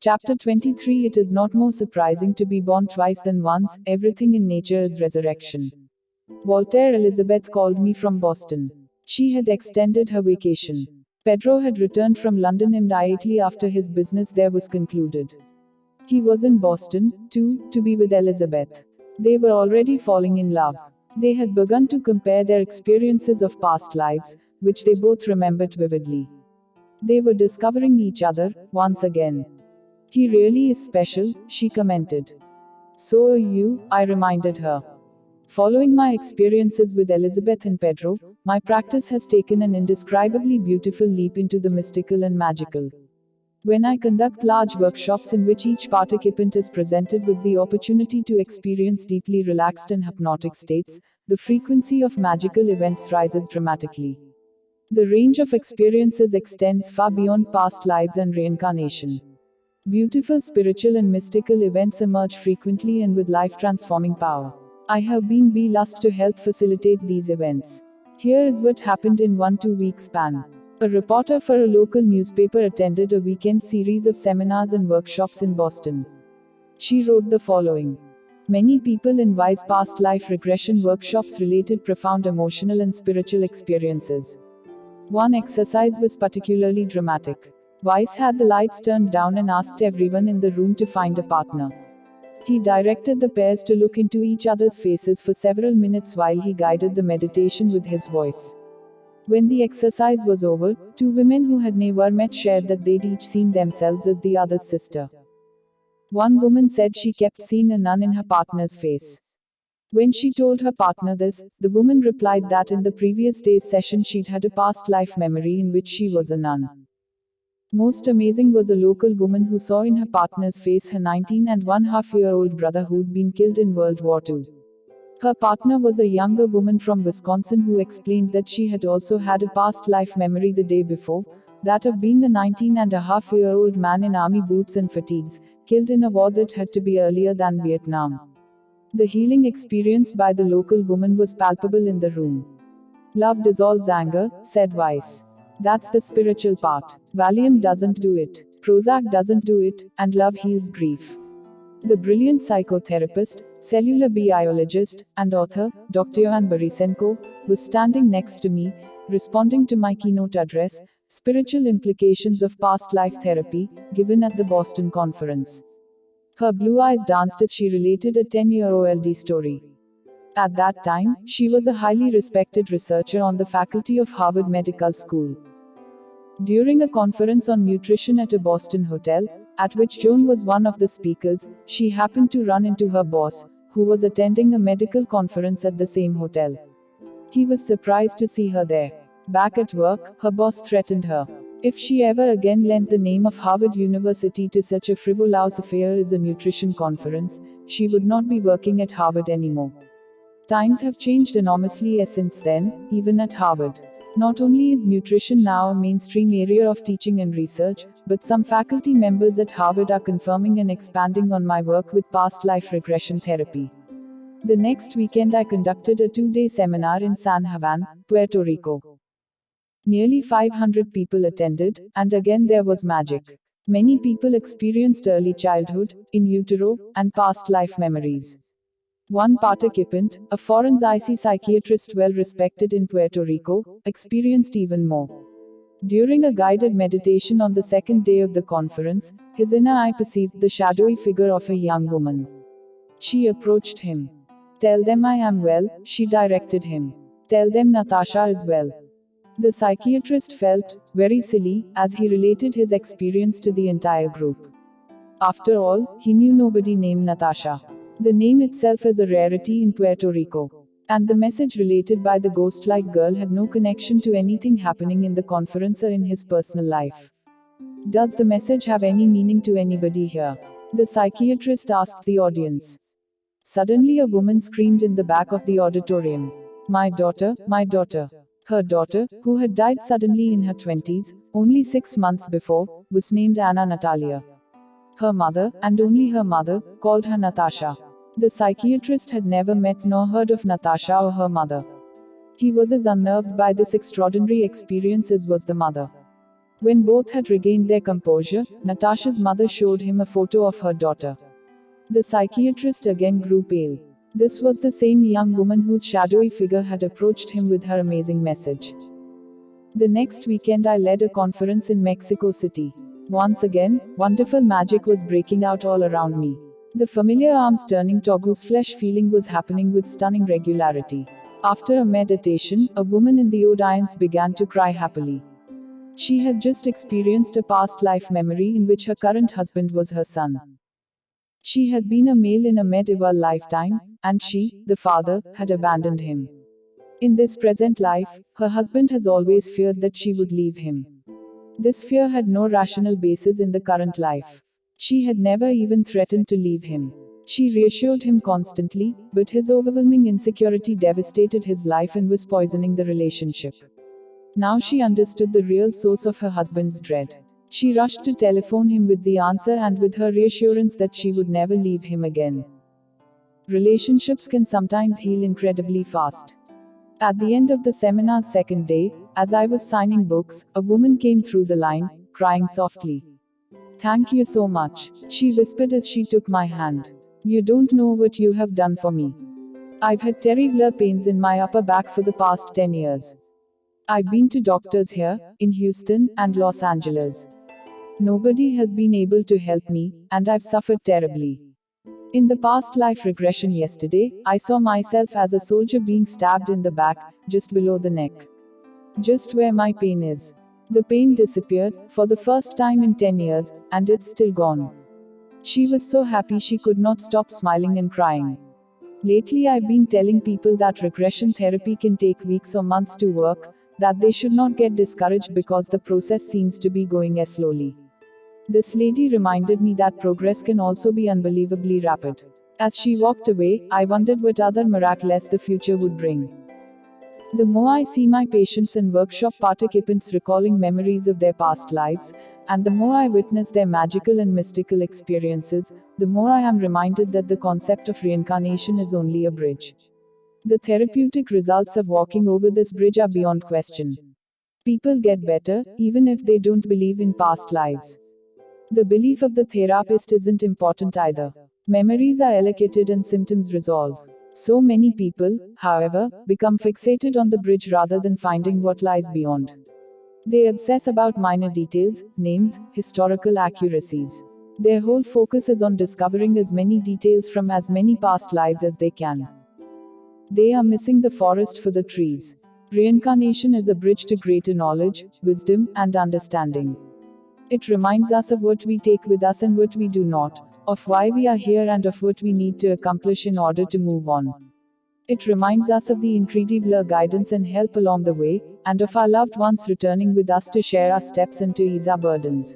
Chapter 23. It is not more surprising to be born twice than once, everything in nature is resurrection. Voltaire. Elizabeth called me from Boston. She had extended her vacation. Pedro had returned from London immediately after his business there was concluded. He was in Boston, too, to be with Elizabeth. They were already falling in love. They had begun to compare their experiences of past lives, which they both remembered vividly. They were discovering each other, once again. He really is special, she commented. So are you, I reminded her. Following my experiences with Elizabeth and Pedro, my practice has taken an indescribably beautiful leap into the mystical and magical. When I conduct large workshops in which each participant is presented with the opportunity to experience deeply relaxed and hypnotic states, the frequency of magical events rises dramatically. The range of experiences extends far beyond past lives and reincarnation. Beautiful spiritual and mystical events emerge frequently and with life-transforming power. I have been blessed to help facilitate these events. Here is what happened in one 2-week span. A reporter for a local newspaper attended a weekend series of seminars and workshops in Boston. She wrote the following. Many people in Wise past life regression workshops related profound emotional and spiritual experiences. One exercise was particularly dramatic. Wise had the lights turned down and asked everyone in the room to find a partner. He directed the pairs to look into each other's faces for several minutes while he guided the meditation with his voice. When the exercise was over, 2 women who had never met shared that they'd each seen themselves as the other's sister. One woman said she kept seeing a nun in her partner's face. When she told her partner this, the woman replied that in the previous day's session she'd had a past life memory in which she was a nun. Most amazing was a local woman who saw in her partner's face her 19-and-a-half-year-old brother who'd been killed in World War II. Her partner was a younger woman from Wisconsin who explained that she had also had a past life memory the day before, that of being a 19-and-a-half-year-old man in army boots and fatigues, killed in a war that had to be earlier than Vietnam. The healing experienced by the local woman was palpable in the room. Love dissolves anger, said Weiss. That's the spiritual part. Valium doesn't do it. Prozac doesn't do it, and love heals grief. The brilliant psychotherapist, cellular biologist, and author, Dr. Ioan Borisenko, was standing next to me, responding to my keynote address, Spiritual Implications of Past Life Therapy, given at the Boston conference. Her blue eyes danced as she related a 10-year-old story. At that time, she was a highly respected researcher on the faculty of Harvard Medical School. During a conference on nutrition at a Boston hotel, at which Joan was one of the speakers, she happened to run into her boss, who was attending a medical conference at the same hotel. He was surprised to see her there. Back at work, her boss threatened her. If she ever again lent the name of Harvard University to such a frivolous affair as a nutrition conference, she would not be working at Harvard anymore. Times have changed enormously since then, even at Harvard. Not only is nutrition now a mainstream area of teaching and research, but some faculty members at Harvard are confirming and expanding on my work with past life regression therapy. The next weekend I conducted a 2-day seminar in San Juan, Puerto Rico. Nearly 500 people attended, and again there was magic. Many people experienced early childhood, in utero, and past life memories. One participant, a forensic psychiatrist well respected in Puerto Rico, experienced even more. During a guided meditation on the second day of the conference, his inner eye perceived the shadowy figure of a young woman. She approached him. Tell them I am well, she directed him. Tell them Natasha is well. The psychiatrist felt very silly as he related his experience to the entire group. After all, he knew nobody named Natasha. The name itself is a rarity in Puerto Rico. And the message related by the ghost-like girl had no connection to anything happening in the conference or in his personal life. Does the message have any meaning to anybody here? The psychiatrist asked the audience. Suddenly a woman screamed in the back of the auditorium. My daughter, my daughter. Her daughter, who had died suddenly in her 20s, only 6 months before, was named Anna Natalia. Her mother, and only her mother, called her Natasha. The psychiatrist had never met nor heard of Natasha or her mother. He was as unnerved by this extraordinary experience as was the mother. When both had regained their composure, Natasha's mother showed him a photo of her daughter. The psychiatrist again grew pale. This was the same young woman whose shadowy figure had approached him with her amazing message. The next weekend I led a conference in Mexico City. Once again, wonderful magic was breaking out all around me. The familiar arms turning to goose flesh feeling was happening with stunning regularity. After a meditation, a woman in the audience began to cry happily. She had just experienced a past life memory in which her current husband was her son. She had been a male in a medieval lifetime, and she, the father, had abandoned him. In this present life, her husband has always feared that she would leave him. This fear had no rational basis in the current life. She had never even threatened to leave him. She reassured him constantly, but his overwhelming insecurity devastated his life and was poisoning the relationship. Now she understood the real source of her husband's dread. She rushed to telephone him with the answer and with her reassurance that she would never leave him again. Relationships can sometimes heal incredibly fast. At the end of the seminar's second day, as I was signing books, a woman came through the line, crying softly. "Thank you so much," she whispered as she took my hand. "You don't know what you have done for me. I've had terrible pains in my upper back for the past 10 years. I've been to doctors here, in Houston, and Los Angeles. Nobody has been able to help me, and I've suffered terribly. In the past life regression yesterday, I saw myself as a soldier being stabbed in the back, just below the neck. Just where my pain is. The pain disappeared, for the first time in 10 years, and it's still gone." She was so happy she could not stop smiling and crying. Lately I've been telling people that regression therapy can take weeks or months to work, that they should not get discouraged because the process seems to be going as slowly. This lady reminded me that progress can also be unbelievably rapid. As she walked away, I wondered what other miracles the future would bring. The more I see my patients and workshop participants recalling memories of their past lives, and the more I witness their magical and mystical experiences, the more I am reminded that the concept of reincarnation is only a bridge. The therapeutic results of walking over this bridge are beyond question. People get better, even if they don't believe in past lives. The belief of the therapist isn't important either. Memories are allocated and symptoms resolve. So many people, however, become fixated on the bridge rather than finding what lies beyond. They obsess about minor details, names, historical accuracies. Their whole focus is on discovering as many details from as many past lives as they can. They are missing the forest for the trees. Reincarnation is a bridge to greater knowledge, wisdom, and understanding. It reminds us of what we take with us and what we do not, of why we are here and of what we need to accomplish in order to move on. It reminds us of the incredible guidance and help along the way, and of our loved ones returning with us to share our steps and to ease our burdens.